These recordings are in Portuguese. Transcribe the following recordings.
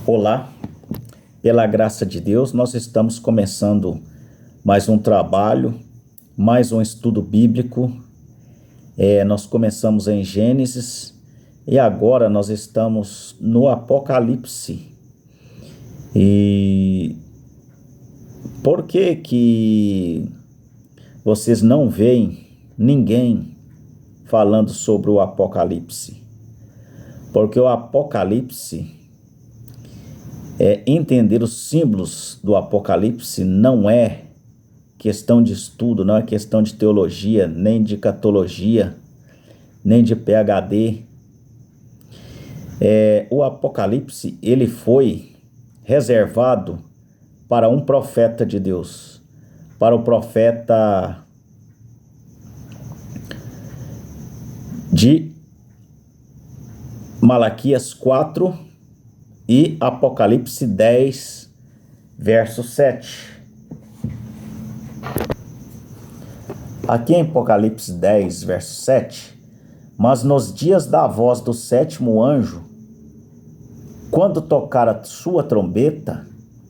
Olá, pela graça de Deus, nós estamos começando mais um trabalho, mais um estudo bíblico. Nós começamos em Gênesis e agora nós estamos no Apocalipse. E por que vocês não veem ninguém falando sobre o Apocalipse? Porque o Apocalipse, entender os símbolos do Apocalipse não é questão de estudo, não é questão de teologia, nem de catologia, nem de PhD. O Apocalipse, ele foi reservado para um profeta de Deus, para o profeta de Malaquias 4 e Apocalipse 10, verso 7. Aqui em Apocalipse 10, verso 7, mas nos dias da voz do sétimo anjo, quando tocar a sua trombeta,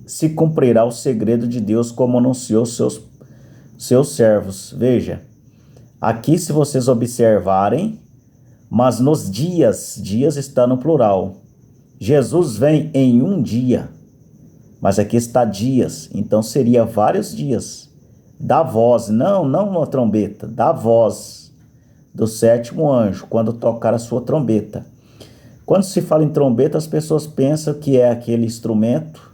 se cumprirá o segredo de Deus, como anunciou seus servos. Veja, aqui se vocês observarem, mas nos dias está no plural. Jesus vem em um dia, mas aqui está dias, então seria vários dias. Da voz, não uma trombeta, da voz do sétimo anjo, quando tocar a sua trombeta. Quando se fala em trombeta, as pessoas pensam que é aquele instrumento.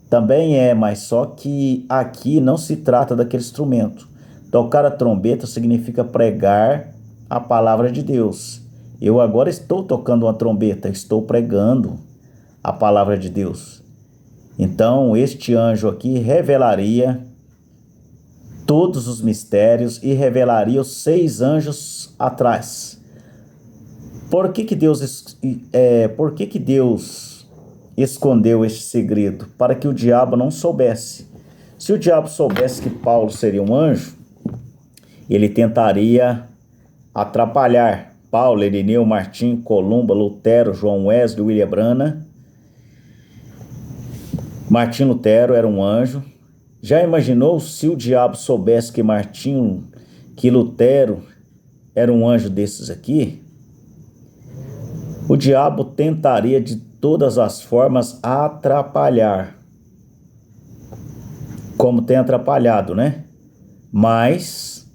Também é, mas só que aqui não se trata daquele instrumento. Tocar a trombeta significa pregar a palavra de Deus. Eu agora estou tocando uma trombeta, estou pregando a palavra de Deus. Então, este anjo aqui revelaria todos os mistérios e revelaria os 6 anjos atrás. Por que Deus escondeu este segredo? Para que o diabo não soubesse. Se o diabo soubesse que Paulo seria um anjo, ele tentaria atrapalhar Paulo, Irineu, Martim, Columba, Lutero, João Wesley, William Branham. Martim Lutero era um anjo. Já imaginou se o diabo soubesse que Lutero era um anjo desses aqui? O diabo tentaria de todas as formas atrapalhar, como tem atrapalhado, né? Mas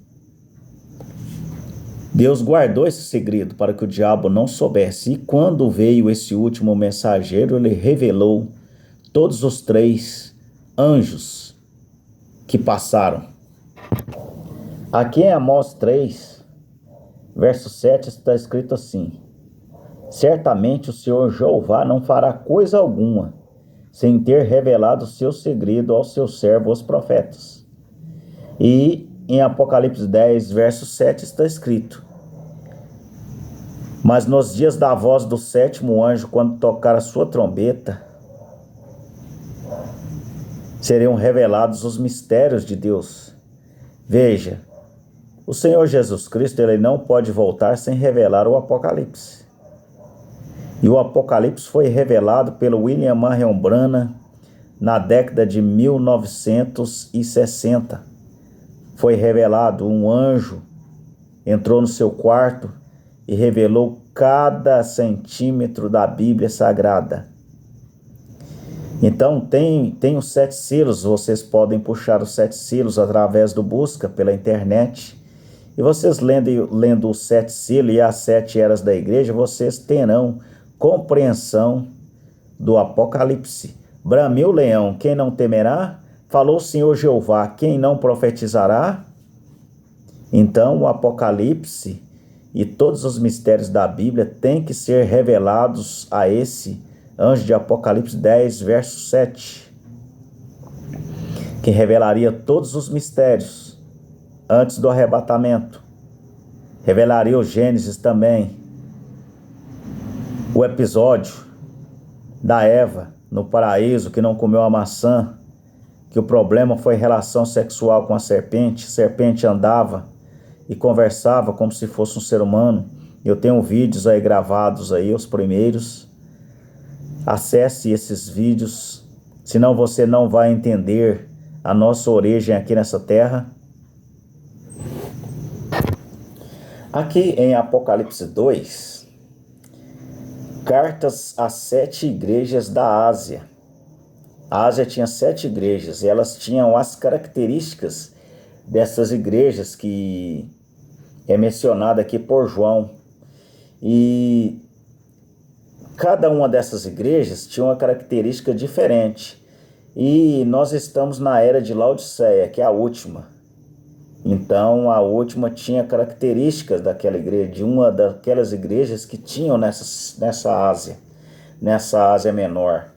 Deus guardou esse segredo para que o diabo não soubesse. E quando veio esse último mensageiro, ele revelou todos os 3 anjos que passaram. Aqui em Amós 3, verso 7, está escrito assim: certamente o Senhor Jeová não fará coisa alguma, sem ter revelado o seu segredo aos seus servos, os profetas. E em Apocalipse 10, verso 7, está escrito: mas nos dias da voz do sétimo anjo, quando tocar a sua trombeta, serão revelados os mistérios de Deus. Veja, o Senhor Jesus Cristo, ele não pode voltar sem revelar o Apocalipse. E o Apocalipse foi revelado pelo William Marion Branham na década de 1960. Foi revelado, um anjo entrou no seu quarto e revelou cada centímetro da Bíblia Sagrada. Então tem os 7 selos, vocês podem puxar os 7 selos através do busca pela internet. E vocês lendo os 7 selos e as 7 eras da igreja, vocês terão compreensão do Apocalipse. Bramiu o leão, quem não temerá? Falou o Senhor Jeová, quem não profetizará? Então o Apocalipse e todos os mistérios da Bíblia têm que ser revelados a esse anjo de Apocalipse 10, verso 7, que revelaria todos os mistérios antes do arrebatamento. Revelaria o Gênesis também, o episódio da Eva no paraíso, que não comeu a maçã, que o problema foi relação sexual com a serpente andava e conversava como se fosse um ser humano. Eu tenho vídeos aí gravados aí, os primeiros. Acesse esses vídeos, senão você não vai entender a nossa origem aqui nessa terra. Aqui em Apocalipse 2, cartas às 7 igrejas da Ásia. A Ásia tinha 7 igrejas e elas tinham as características dessas igrejas que é mencionada aqui por João. E cada uma dessas igrejas tinha uma característica diferente. E nós estamos na era de Laodiceia, que é a última. Então a última tinha características daquela igreja, de uma daquelas igrejas que tinham nessa Ásia Menor.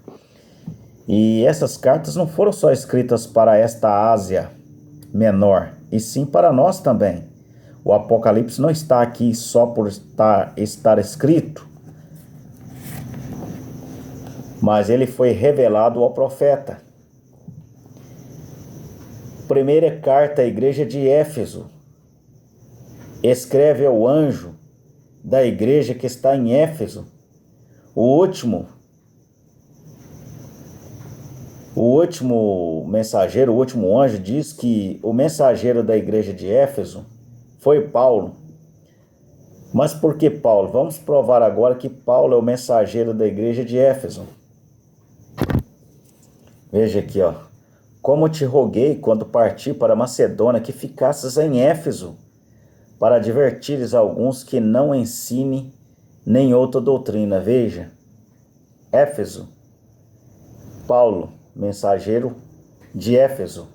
E essas cartas não foram só escritas para esta Ásia Menor, e sim para nós também. O Apocalipse não está aqui só por estar escrito, mas ele foi revelado ao profeta. Primeira carta à igreja de Éfeso. Escreve ao anjo da igreja que está em Éfeso. O último mensageiro, o último anjo, diz que o mensageiro da igreja de Éfeso foi Paulo. Mas por que Paulo? Vamos provar agora que Paulo é o mensageiro da igreja de Éfeso. Veja aqui, ó. Como te roguei quando parti para Macedônia que ficasses em Éfeso, para advertires alguns que não ensine nem outra doutrina. Veja, Éfeso, Paulo, mensageiro de Éfeso.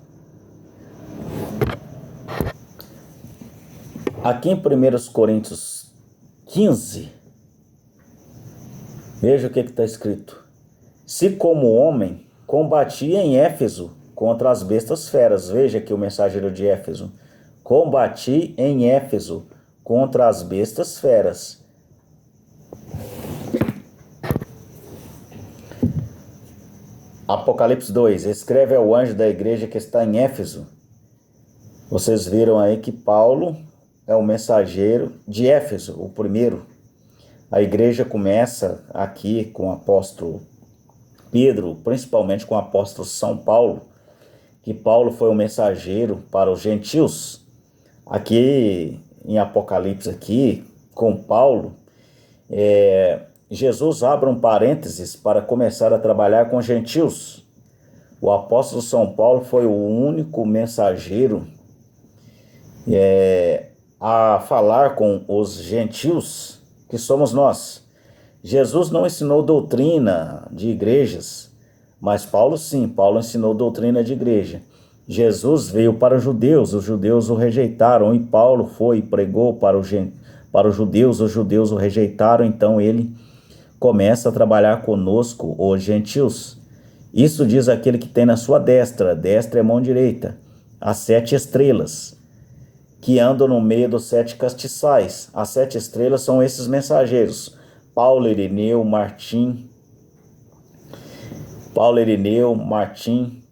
Aqui em 1 Coríntios 15, veja o que está escrito. Se como homem combati em Éfeso contra as bestas feras. Veja aqui o mensageiro de Éfeso. Combati em Éfeso contra as bestas feras. Apocalipse 2. Escreve ao anjo da igreja que está em Éfeso. Vocês viram aí que Paulo é o mensageiro de Éfeso, o primeiro. A igreja começa aqui com o apóstolo Pedro, principalmente com o apóstolo São Paulo, que Paulo foi o mensageiro para os gentios. Aqui em Apocalipse, aqui com Paulo, Jesus abre um parênteses para começar a trabalhar com gentios. O apóstolo São Paulo foi o único mensageiro a falar com os gentios, que somos nós. Jesus não ensinou doutrina de igrejas, mas Paulo sim, Paulo ensinou doutrina de igreja. Jesus veio para os judeus o rejeitaram, e Paulo foi e pregou para os judeus o rejeitaram, então ele começa a trabalhar conosco, os gentios. Isso diz aquele que tem na sua destra é mão direita, as 7 estrelas, que andam no meio dos 7 castiçais. As 7 estrelas são esses mensageiros: Paulo, Irineu, Martim,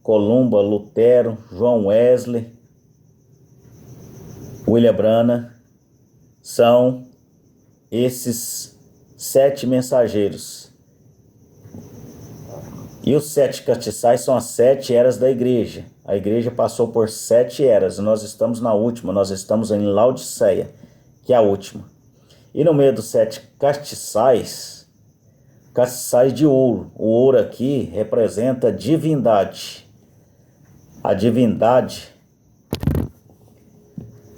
Columba, Lutero, João Wesley, William Branham. São esses 7 mensageiros. E os 7 castiçais são as 7 eras da igreja. A igreja passou por 7 eras e nós estamos na última, nós estamos em Laodiceia, que é a última. E no meio dos 7 castiçais de ouro. O ouro aqui representa a divindade. A divindade,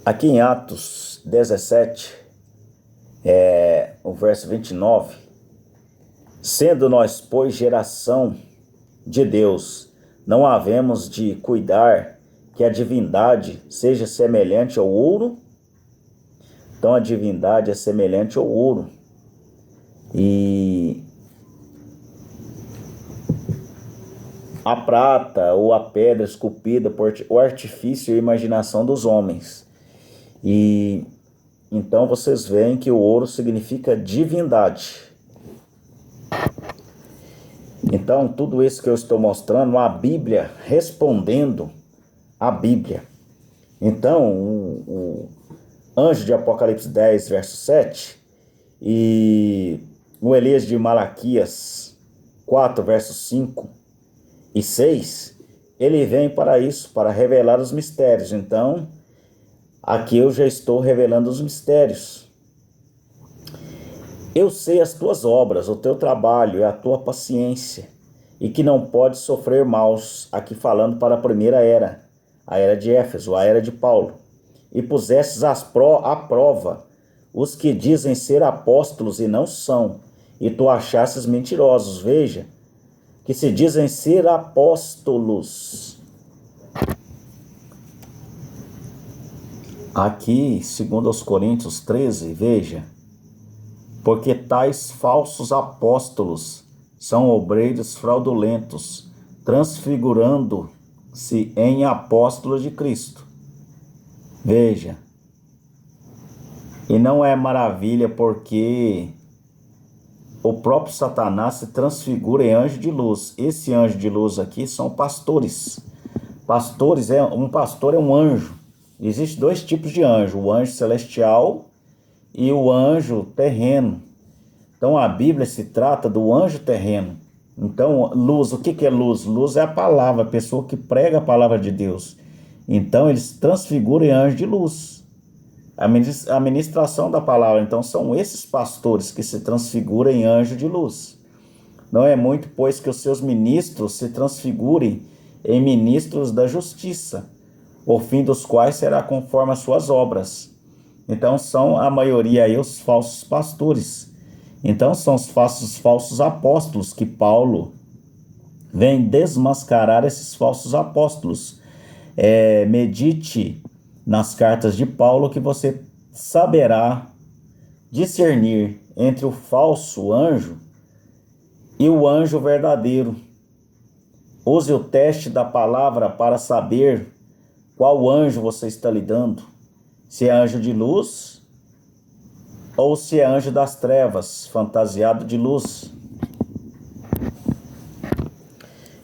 aqui em Atos 17, o verso 29, sendo nós, pois, geração de Deus, não havemos de cuidar que a divindade seja semelhante ao ouro. Então a divindade é semelhante ao ouro. E a prata ou a pedra esculpida por o artifício e a imaginação dos homens. E então vocês veem que o ouro significa divindade. Então tudo isso que eu estou mostrando, a Bíblia respondendo a Bíblia. Então o anjo de Apocalipse 10, verso 7, e o Elias de Malaquias 4, versos 5 e 6, ele vem para isso, para revelar os mistérios. Então, aqui eu já estou revelando os mistérios. Eu sei as tuas obras, o teu trabalho e a tua paciência, e que não podes sofrer maus, aqui falando para a primeira era, a era de Éfeso, a era de Paulo. E pusestes à prova os que dizem ser apóstolos e não são, e tu achastes mentirosos. Veja, que se dizem ser apóstolos. Aqui, segundo aos Coríntios 13, veja, porque tais falsos apóstolos são obreiros fraudulentos, transfigurando-se em apóstolos de Cristo. Veja, e não é maravilha porque o próprio Satanás se transfigura em anjo de luz. Esse anjo de luz aqui são pastores. Um pastor é um anjo. Existem dois tipos de anjo, o anjo celestial e o anjo terreno. Então a Bíblia se trata do anjo terreno. Então, luz, o que é luz? Luz é a palavra, a pessoa que prega a palavra de Deus. Então eles transfiguram em anjo de luz. A ministração da palavra, então, são esses pastores que se transfiguram em anjo de luz. Não é muito, pois, que os seus ministros se transfigurem em ministros da justiça, o fim dos quais será conforme as suas obras. Então, são a maioria aí os falsos pastores. Então, são os falsos apóstolos que Paulo vem desmascarar esses falsos apóstolos. Medite nas cartas de Paulo que você saberá discernir entre o falso anjo e o anjo verdadeiro. Use o teste da palavra para saber qual anjo você está lidando. Se é anjo de luz ou se é anjo das trevas, fantasiado de luz.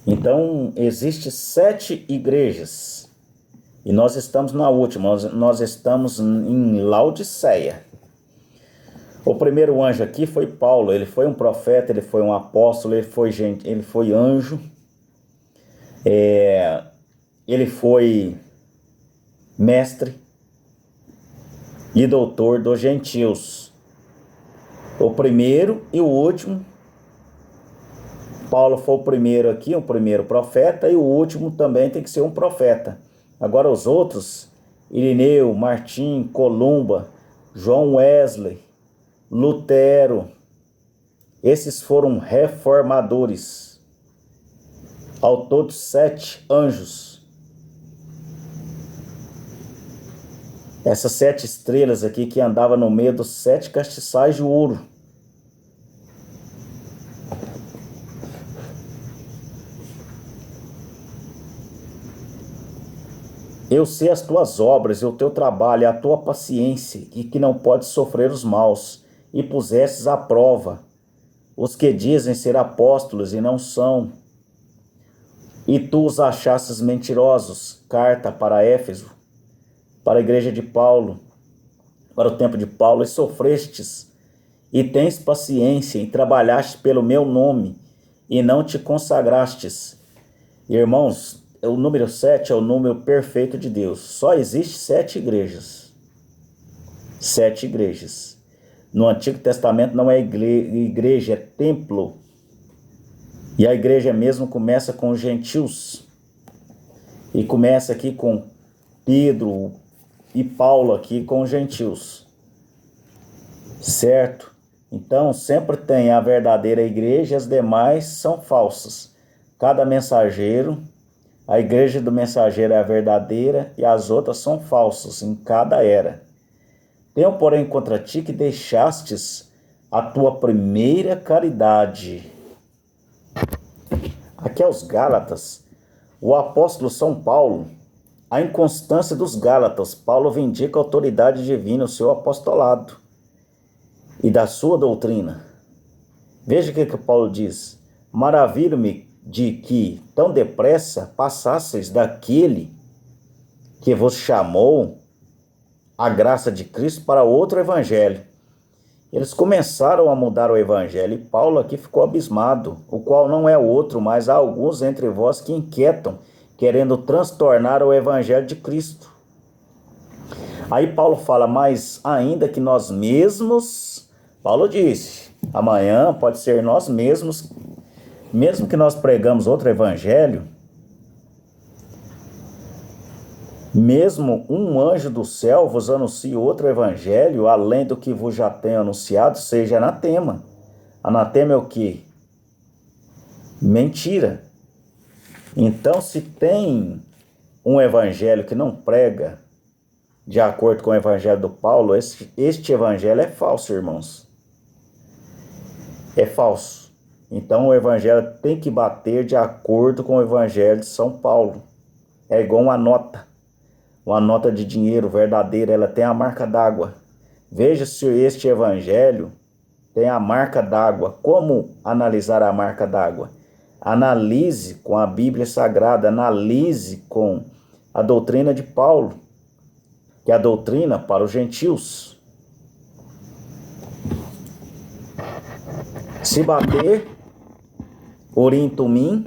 Então, existem 7 igrejas. E nós estamos na última, nós estamos em Laodiceia. O primeiro anjo aqui foi Paulo, ele foi um profeta, ele foi um apóstolo, ele foi anjo, ele foi mestre e doutor dos gentios. O primeiro e o último, Paulo foi o primeiro aqui, o primeiro profeta, e o último também tem que ser um profeta. Agora os outros, Irineu, Martim, Columba, João Wesley, Lutero, esses foram reformadores. Ao todo 7 anjos. Essas 7 estrelas aqui que andavam no meio dos 7 castiçais de ouro. Eu sei as tuas obras e o teu trabalho, e a tua paciência, e que não podes sofrer os maus, e pusestes à prova os que dizem ser apóstolos e não são, e tu os achastes mentirosos. Carta para Éfeso, para a igreja de Paulo, para o tempo de Paulo, e sofrestes, e tens paciência, e trabalhaste pelo meu nome, e não te consagrastes. Irmãos, o número 7 é o número perfeito de Deus. Só existe 7 igrejas. 7 igrejas. No Antigo Testamento não é igreja, é templo. E a igreja mesmo começa com os gentios. E começa aqui com Pedro e Paulo aqui com os gentios. Certo? Então sempre tem a verdadeira igreja e as demais são falsas. Cada mensageiro, a igreja do mensageiro é a verdadeira e as outras são falsas em cada era. Tenho, porém, contra ti que deixastes a tua primeira caridade. Aqui aos Gálatas, o apóstolo São Paulo, a inconstância dos Gálatas, Paulo vindica a autoridade divina, o seu apostolado e da sua doutrina. Veja o que Paulo diz: maravilho-me de que tão depressa passasseis daquele que vos chamou a graça de Cristo para outro evangelho. Eles começaram a mudar o evangelho e Paulo aqui ficou abismado, o qual não é outro, mas há alguns entre vós que inquietam, querendo transtornar o evangelho de Cristo. Aí Paulo fala, mas ainda que nós mesmos, Paulo disse, amanhã pode ser nós mesmos, mesmo que nós pregamos outro evangelho, mesmo um anjo do céu vos anuncie outro evangelho, além do que vos já tenho anunciado, seja anatema. Anatema é o quê? Mentira. Então, se tem um evangelho que não prega de acordo com o evangelho do Paulo, este evangelho é falso, irmãos. É falso. Então, o evangelho tem que bater de acordo com o evangelho de São Paulo. É igual uma nota. Uma nota de dinheiro verdadeira, ela tem a marca d'água. Veja se este evangelho tem a marca d'água. Como analisar a marca d'água? Analise com a Bíblia Sagrada, analise com a doutrina de Paulo, que é a doutrina para os gentios. Se bater, Urim Tumim,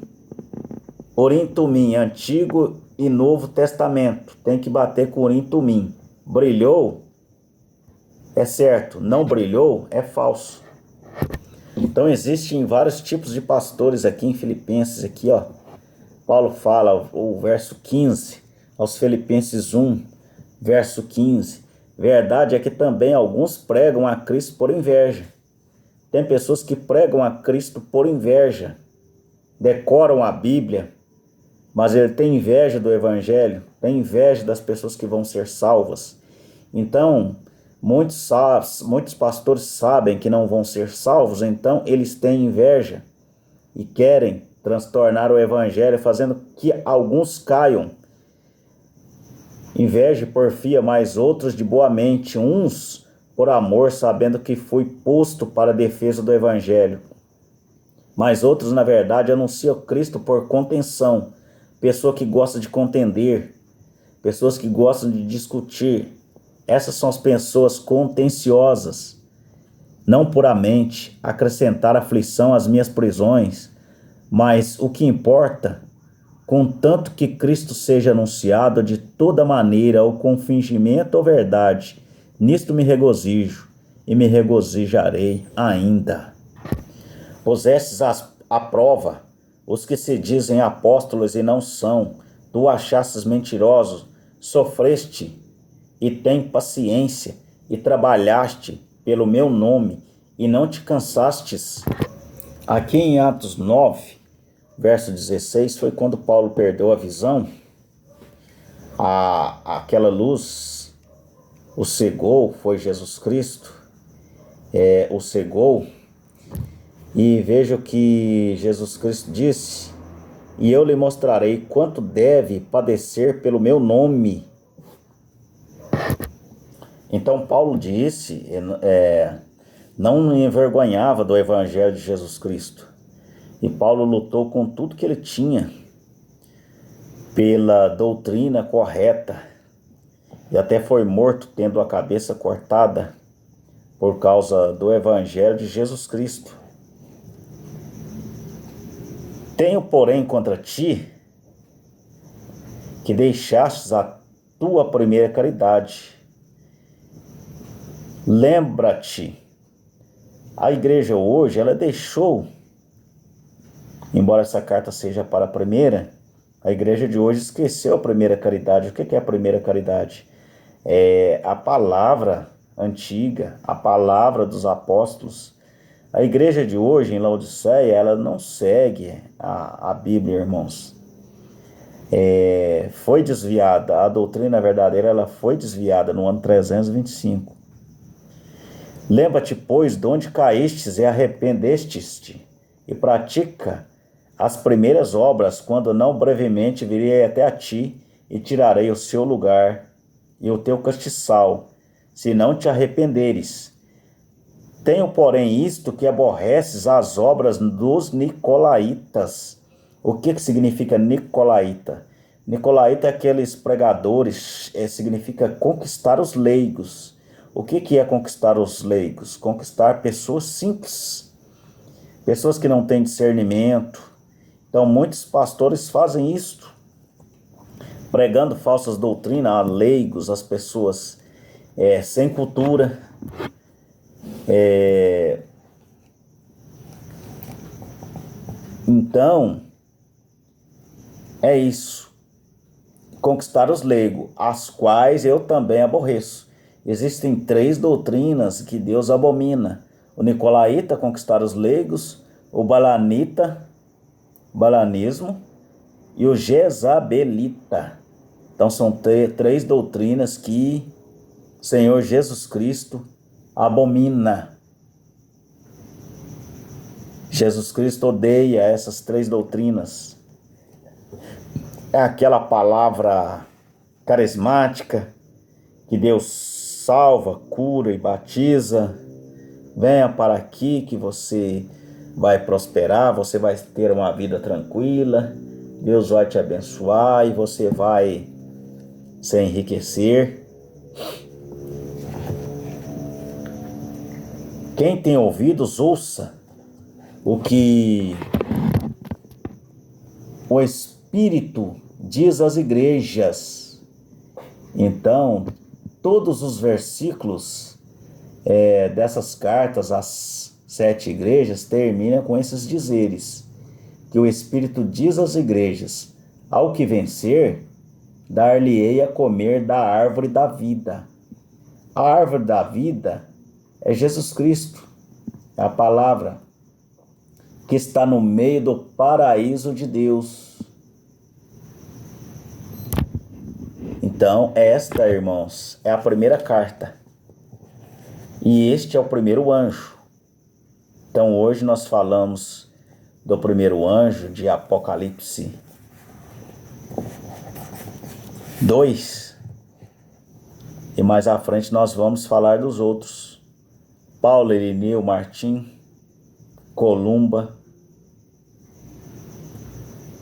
Antigo e Novo Testamento, tem que bater com Urim Tumim. Brilhou, é certo. Não brilhou, é falso. Então existem vários tipos de pastores aqui em Filipenses, aqui ó. Paulo fala, o verso 15, aos Filipenses 1, verso 15. Verdade é que também alguns pregam a Cristo por inveja. Tem pessoas que pregam a Cristo por inveja, decoram a Bíblia, mas ele tem inveja do evangelho, tem inveja das pessoas que vão ser salvas. Então, muitos pastores sabem que não vão ser salvos, então eles têm inveja e querem transtornar o evangelho, fazendo que alguns caiam. Inveja e porfia, mas outros de boa mente, uns por amor, sabendo que fui posto para a defesa do evangelho. Mas outros, na verdade, anunciam Cristo por contenção. Pessoa que gosta de contender, pessoas que gostam de discutir. Essas são as pessoas contenciosas. Não puramente acrescentar aflição às minhas prisões, mas o que importa, contanto que Cristo seja anunciado de toda maneira, ou com fingimento ou verdade, nisto me regozijo e me regozijarei ainda. Pusestes à prova os que se dizem apóstolos e não são, tu achastes mentirosos, sofreste e tem paciência, e trabalhaste pelo meu nome, e não te cansastes. Aqui em Atos 9, verso 16, foi quando Paulo perdeu a visão, aquela luz o cegou, foi Jesus Cristo, o cegou. E veja o que Jesus Cristo disse, e eu lhe mostrarei quanto deve padecer pelo meu nome. Então Paulo disse, não envergonhava do evangelho de Jesus Cristo. E Paulo lutou com tudo que ele tinha pela doutrina correta. E até foi morto tendo a cabeça cortada por causa do evangelho de Jesus Cristo. Tenho, porém, contra ti que deixastes a tua primeira caridade. Lembra-te, a igreja hoje, ela deixou, embora essa carta seja para a primeira, a igreja de hoje esqueceu a primeira caridade. O que é a primeira caridade? É a palavra antiga, a palavra dos apóstolos. A igreja de hoje, em Laodiceia, ela não segue a Bíblia, irmãos. Foi desviada, a doutrina verdadeira, ela foi desviada no ano 325. Lembra-te, pois, de onde caístes e arrependestes-te, e pratica as primeiras obras, quando não brevemente virei até a ti, e tirarei o seu lugar e o teu castiçal, se não te arrependeres. Tenho, porém, isto que aborreces as obras dos nicolaítas. O que significa nicolaíta? Nicolaíta é aqueles pregadores, significa conquistar os leigos. O que é conquistar os leigos? Conquistar pessoas simples, pessoas que não têm discernimento. Então, muitos pastores fazem isto, pregando falsas doutrinas a leigos, as pessoas sem cultura. Então, é isso. Conquistar os leigos, as quais eu também aborreço. Existem 3 doutrinas que Deus abomina: o nicolaíta, conquistar os leigos; o balanismo, e o jezabelita. Então são 3 doutrinas que o Senhor Jesus Cristo abomina. Jesus Cristo odeia essas 3 doutrinas. É aquela palavra carismática que Deus salva, cura e batiza. Venha para aqui que você vai prosperar, você vai ter uma vida tranquila, Deus vai te abençoar e você vai se enriquecer. Quem tem ouvidos, ouça o que o Espírito diz às igrejas. Então, todos os versículos dessas cartas às 7 igrejas terminam com esses dizeres, que o Espírito diz às igrejas: ao que vencer, dar-lhe-ei a comer da árvore da vida. A árvore da vida é Jesus Cristo, é a palavra que está no meio do paraíso de Deus. Então, esta, irmãos, é a primeira carta. E este é o primeiro anjo. Então, hoje nós falamos do primeiro anjo de Apocalipse 2. E mais à frente nós vamos falar dos outros: Paulo, Irineu, Martim, Columba.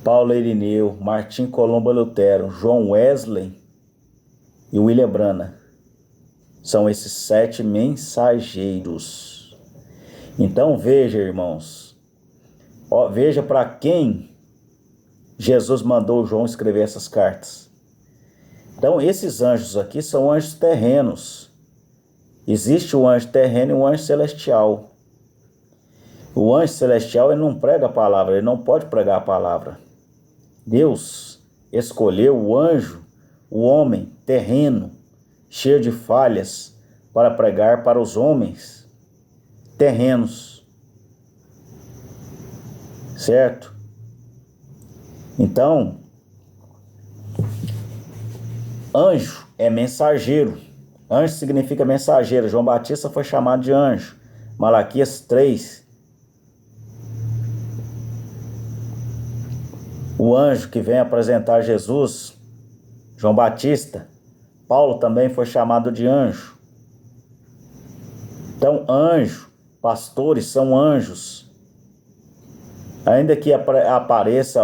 Paulo, Irineu, Martim, Columba, Lutero, John Wesley e William Branham. São esses 7 mensageiros. Então veja, irmãos, veja para quem Jesus mandou João escrever essas cartas. Então esses anjos aqui são anjos terrenos. Existe o anjo terreno e o anjo celestial. O anjo celestial, ele não prega a palavra, ele não pode pregar a palavra. Deus escolheu o anjo, o homem terreno, cheio de falhas, para pregar para os homens terrenos. Certo? Então, anjo é mensageiro. Anjo significa mensageiro. João Batista foi chamado de anjo. Malaquias 3. O anjo que vem apresentar Jesus, João Batista. Paulo também foi chamado de anjo. Então, anjo, pastores são anjos. Ainda que apareça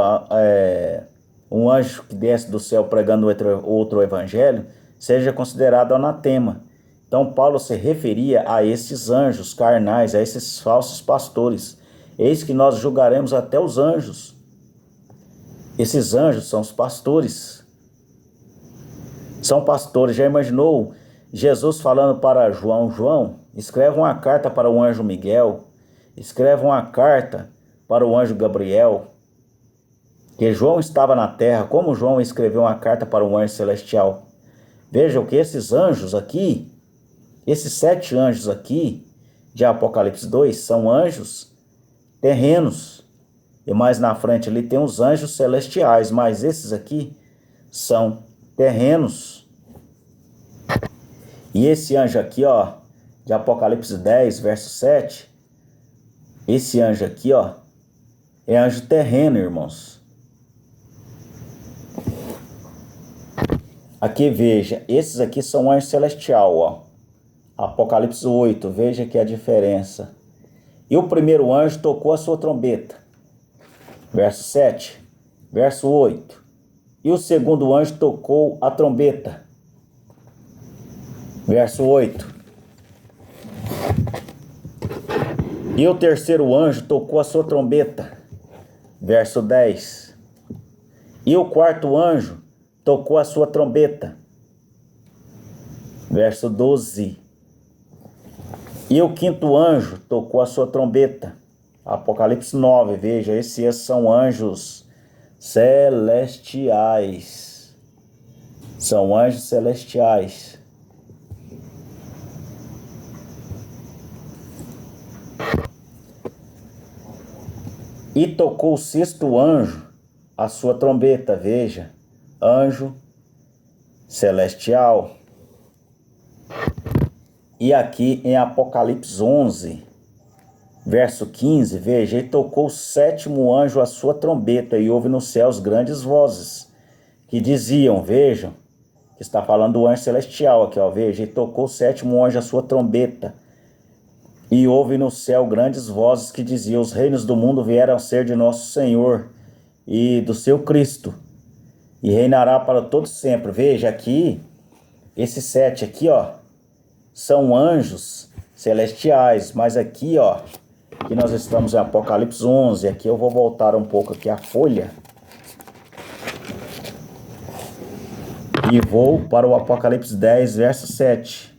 um anjo que desce do céu pregando outro evangelho, seja considerado anatema. Então, Paulo se referia a esses anjos carnais, a esses falsos pastores. Eis que nós julgaremos até os anjos. Esses anjos são os pastores. São pastores. Já imaginou Jesus falando para João: João, escreve uma carta para o anjo Miguel, escreve uma carta para o anjo Gabriel, que João estava na terra, como João escreveu uma carta para o anjo celestial. Vejam que esses anjos aqui, esses 7 anjos aqui, de Apocalipse 2, são anjos terrenos. E mais na frente ali tem os anjos celestiais, mas esses aqui são terrenos. E esse anjo aqui, ó, de Apocalipse 10, verso 7, esse anjo aqui, ó, é anjo terreno, irmãos. Aqui veja, esses aqui são anjo celestial, ó. Apocalipse 8, veja que é a diferença. E o primeiro anjo tocou a sua trombeta. Verso 7, verso 8. E o segundo anjo tocou a trombeta. Verso 8. E o terceiro anjo tocou a sua trombeta. Verso 10. E o quarto anjo tocou a sua trombeta. Verso 12. E o quinto anjo tocou a sua trombeta. Apocalipse 9. Veja, esses são anjos celestiais. São anjos celestiais. E tocou o sexto anjo a sua trombeta. Veja, anjo celestial. E aqui em Apocalipse 11, verso 15, veja, e tocou o sétimo anjo a sua trombeta, e houve nos céus grandes vozes, que diziam, vejam, que está falando do anjo celestial aqui, ó, veja, e tocou o sétimo anjo a sua trombeta, e houve no céu grandes vozes que diziam, os reinos do mundo vieram a ser de nosso Senhor e do seu Cristo, e reinará para todo sempre. Veja aqui, esses 7 aqui, ó, são anjos celestiais, mas aqui, ó, que nós estamos em Apocalipse 11, aqui eu vou voltar um pouco aqui a folha e vou para o Apocalipse 10, verso 7.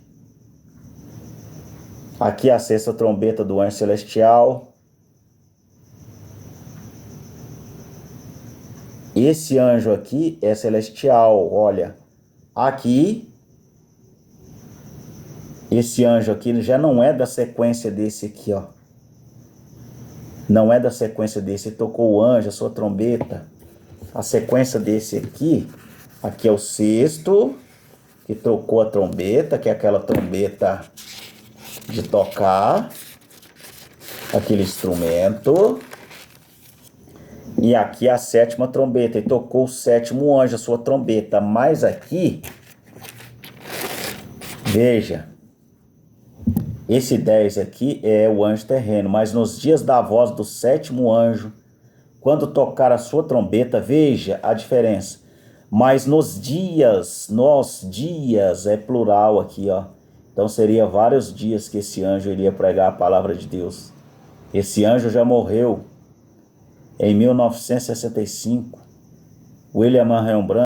Aqui a sexta trombeta do anjo celestial. Esse anjo aqui é celestial, olha, aqui. Esse anjo aqui já não é da sequência desse aqui, ó. Não é da sequência desse. Ele tocou o anjo, a sua trombeta. A sequência desse aqui, aqui é o sexto, que tocou a trombeta, que é aquela trombeta de tocar, aquele instrumento. E aqui a sétima trombeta, ele tocou o sétimo anjo, a sua trombeta. Mas aqui, veja, esse 10 aqui é o anjo terreno, mas nos dias da voz do sétimo anjo, quando tocar a sua trombeta, veja a diferença. Mas nos dias é plural aqui, ó. Então seria vários dias que esse anjo iria pregar a palavra de Deus. Esse anjo já morreu em 1965. William Marion Branham